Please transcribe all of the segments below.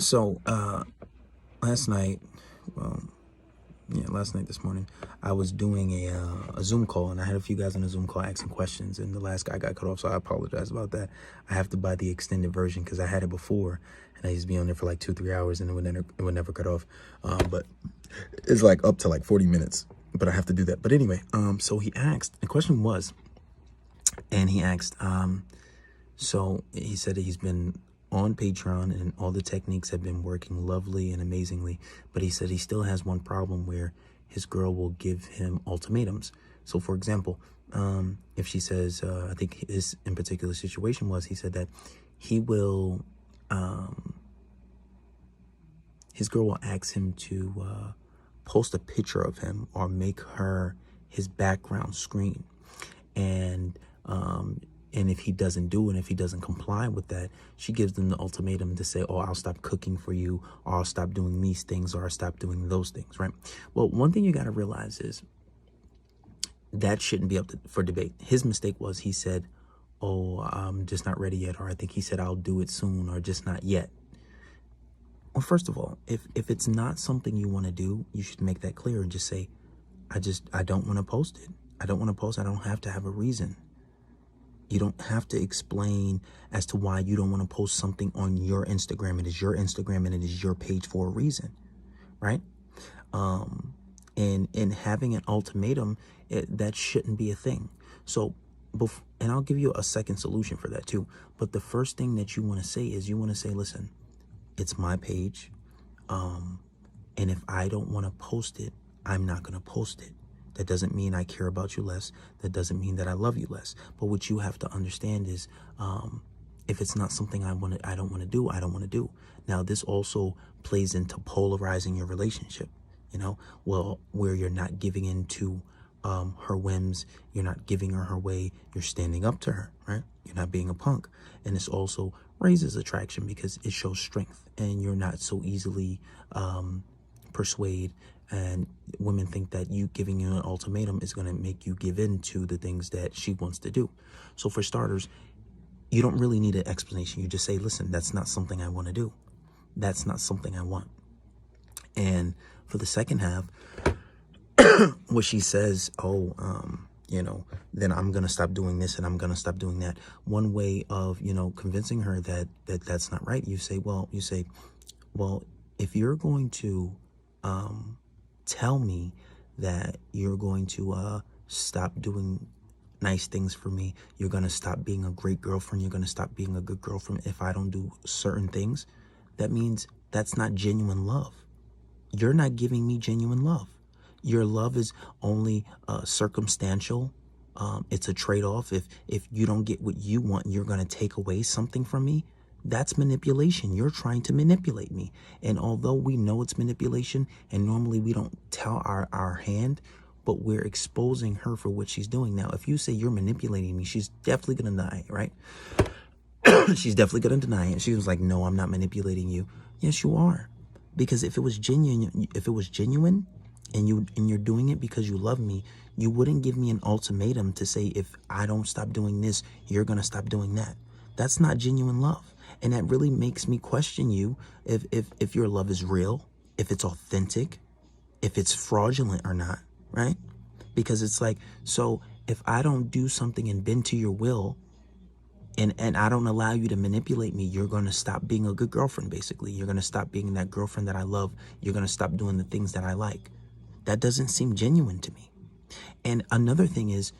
So last night, well, last night, this morning, I was doing a Zoom call, and I had a few guys on the Zoom call asking questions, and the last guy got cut off, so I apologize about that. I have to buy the extended version because I had it before, and I used to be on there for like 2-3 hours, and it would never cut off. But it's like up to like 40 minutes, but I have to do that. But anyway, so he asked, the question was, and he asked, so he said that he's been on Patreon and all the techniques have been working lovely and amazingly, but he said he still has one problem where his girl will give him ultimatums. So for example, if she says, I think his in particular situation was, he said that he will, his girl will ask him to post a picture of him or make her his background screen. And if he doesn't do it, if he doesn't comply with that, she gives them the ultimatum to say, oh, I'll stop cooking for you, or I'll stop doing these things, or I'll stop doing those things, right? Well, one thing you got to realize is that shouldn't be up for debate. His mistake was he said, oh, I'm just not ready yet, or I think he said I'll do it soon, or just not yet. Well, first of all, if it's not something you want to do, you should make that clear and just say, I don't want to post it. I don't want to post. I don't have to have a reason. You don't have to explain as to why you don't want to post something on your Instagram. It is your Instagram and it is your page for a reason, right? And having an ultimatum, that shouldn't be a thing. So, and I'll give you a second solution for that too. But the first thing that you want to say is you want to say, listen, it's my page. And if I don't want to post it, I'm not going to post it. That doesn't mean I care about you less. That doesn't mean that I love you less. But what you have to understand is, if it's not something I don't want to do, I don't want to do. Now, this also plays into polarizing your relationship, well, where you're not giving in to her whims, you're not giving her way, you're standing up to her, right? You're not being a punk. And this also raises attraction because it shows strength, and you're not so easily persuade, and women think that you giving you an ultimatum is going to make you give in to the things that she wants to do. So for starters, you don't really need an explanation. You just say, listen, that's not something I want to do. That's not something I want. And for the second half, what she says, then I'm going to stop doing this and I'm going to stop doing that. One way of, convincing her that that's not right, you say, well, if you're going to tell me that you're going to stop doing nice things for me, you're going to stop being a great girlfriend, you're going to stop being a good girlfriend if I don't do certain things, that means that's not genuine love. You're not giving me genuine love. Your love is only circumstantial. It's a trade-off. If you don't get what you want, you're going to take away something from me. That's manipulation. You're trying to manipulate me. And although we know it's manipulation, and normally we don't tell our hand, but we're exposing her for what she's doing. Now, if you say you're manipulating me, she's definitely going to deny it, right? She's definitely going to deny it. She was like, no, I'm not manipulating you. Yes, you are. Because if it was genuine, and you're doing it because you love me, you wouldn't give me an ultimatum to say, if I don't stop doing this, you're going to stop doing that. That's not genuine love. And that really makes me question you if your love is real, if it's authentic, if it's fraudulent or not, right? Because it's like, so if I don't do something and bend to your will, and I don't allow you to manipulate me, you're going to stop being a good girlfriend, basically. You're going to stop being that girlfriend that I love. You're going to stop doing the things that I like. That doesn't seem genuine to me. And another thing is,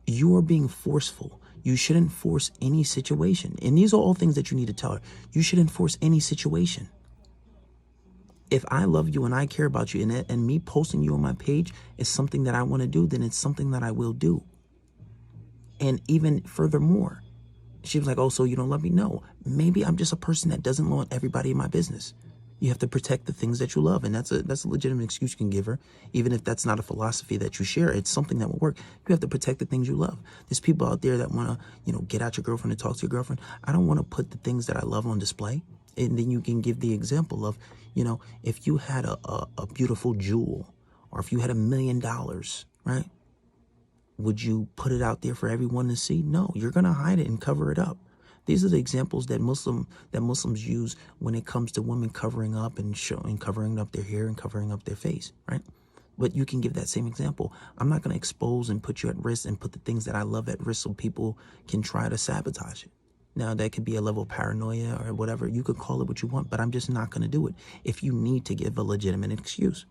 you are being forceful. You shouldn't force any situation. And these are all things that you need to tell her. You shouldn't force any situation. If I love you and I care about you, and me posting you on my page is something that I want to do, then it's something that I will do. And even furthermore, she was like, oh, so you don't love me? No, maybe I'm just a person that doesn't want everybody in my business. You have to protect the things that you love. And that's a legitimate excuse you can give her. Even if that's not a philosophy that you share, it's something that will work. You have to protect the things you love. There's people out there that want to, get out your girlfriend and talk to your girlfriend. I don't want to put the things that I love on display. And then you can give the example of, if you had a beautiful jewel, or if you had $1 million, right? Would you put it out there for everyone to see? No, you're going to hide it and cover it up. These are the examples that Muslims use when it comes to women covering up and covering up their hair and covering up their face, right? But you can give that same example. I'm not going to expose and put you at risk and put the things that I love at risk so people can try to sabotage it. Now, that could be a level of paranoia or whatever. You could call it what you want, but I'm just not going to do it if you need to give a legitimate excuse.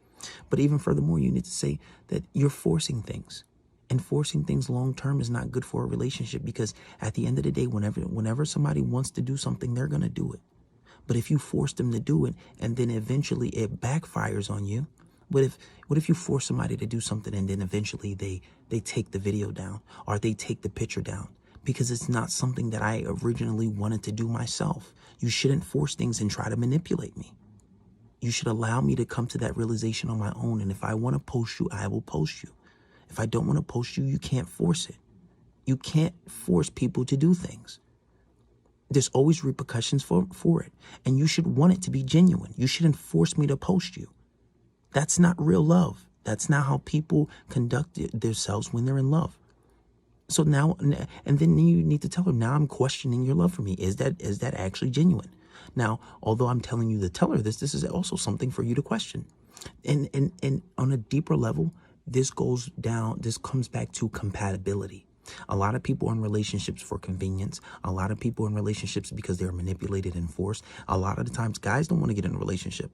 But even furthermore, you need to say that you're forcing things. And forcing things long term is not good for a relationship, because at the end of the day, whenever somebody wants to do something, they're going to do it. But if you force them to do it and then eventually it backfires on you, what if you force somebody to do something and then eventually they take the video down or they take the picture down because it's not something that I originally wanted to do myself? You shouldn't force things and try to manipulate me. You should allow me to come to that realization on my own. And if I want to post you, I will post you. If I don't want to post you, you can't force it. You can't force people to do things. There's always repercussions for it. And you should want it to be genuine. You shouldn't force me to post you. That's not real love. That's not how people conduct themselves when they're in love. So now, and then you need to tell her, now I'm questioning your love for me. Is that actually genuine? Now, although I'm telling you to tell her this is also something for you to question. And on a deeper level, this comes back to compatibility. A lot of people are in relationships for convenience. A lot of people are in relationships because they're manipulated and forced. A lot of the times, guys don't want to get in a relationship,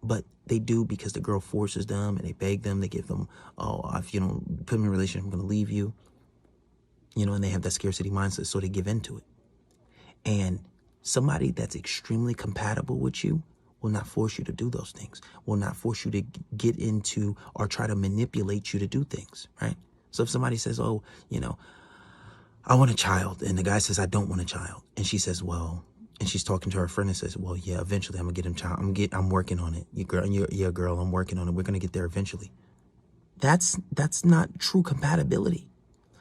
but they do because the girl forces them and they beg them. They give them, if you don't put me in a relationship, I'm going to leave you. And they have that scarcity mindset, so they give into it. And somebody that's extremely compatible with you will not force you to do those things, will not force you to get into or try to manipulate you to do things, right? So if somebody says, I want a child, and the guy says, I don't want a child, and she says, well, and she's talking to her friend and says, well, yeah, eventually I'm gonna get him a child. I'm working on it. Girl, I'm working on it. We're gonna get there eventually. That's not true compatibility.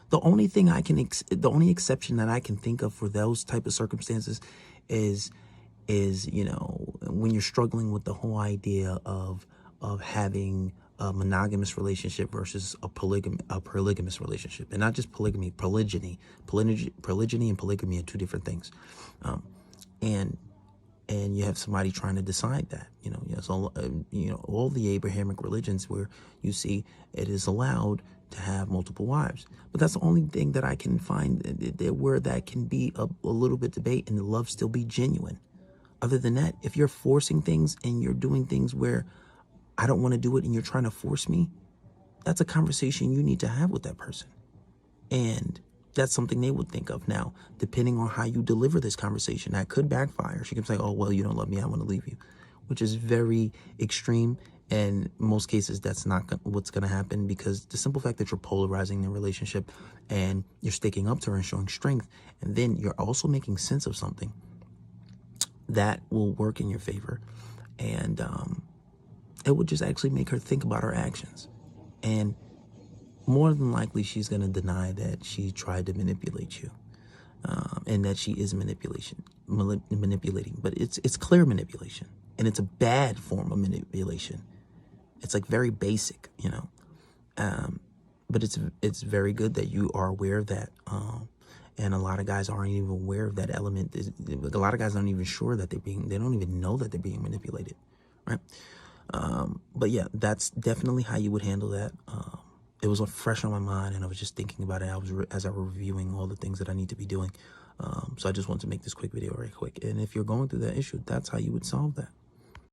The only exception that I can think of for those type of circumstances is when you're struggling with the whole idea of having a monogamous relationship versus a polygamous relationship, and not just polygamy, polygyny and polygamy are two different things, and you have somebody trying to decide that, all the Abrahamic religions where you see it is allowed to have multiple wives. But that's the only thing that I can find where that can be a little bit debate and the love still be genuine. Other than that, if you're forcing things and you're doing things where I don't want to do it and you're trying to force me, that's a conversation you need to have with that person. And that's something they would think of. Now, depending on how you deliver this conversation, that could backfire. She could say, oh, well, you don't love me, I want to leave you, which is very extreme. And in most cases, that's not what's going to happen, because the simple fact that you're polarizing the relationship and you're sticking up to her and showing strength, and then you're also making sense of something, that will work in your favor. And it would just actually make her think about her actions. And more than likely, she's going to deny that she tried to manipulate you, and that she is manipulating. But it's clear manipulation, and it's a bad form of manipulation. It's like very basic, but it's very good that you are aware of that. And a lot of guys aren't even aware of that element. A lot of guys aren't even sure that they don't even know that they're being manipulated, right? But yeah, that's definitely how you would handle that. It was fresh on my mind, and I was just thinking about it as I was reviewing all the things that I need to be doing. So I just wanted to make this quick video right quick. And if you're going through that issue, that's how you would solve that.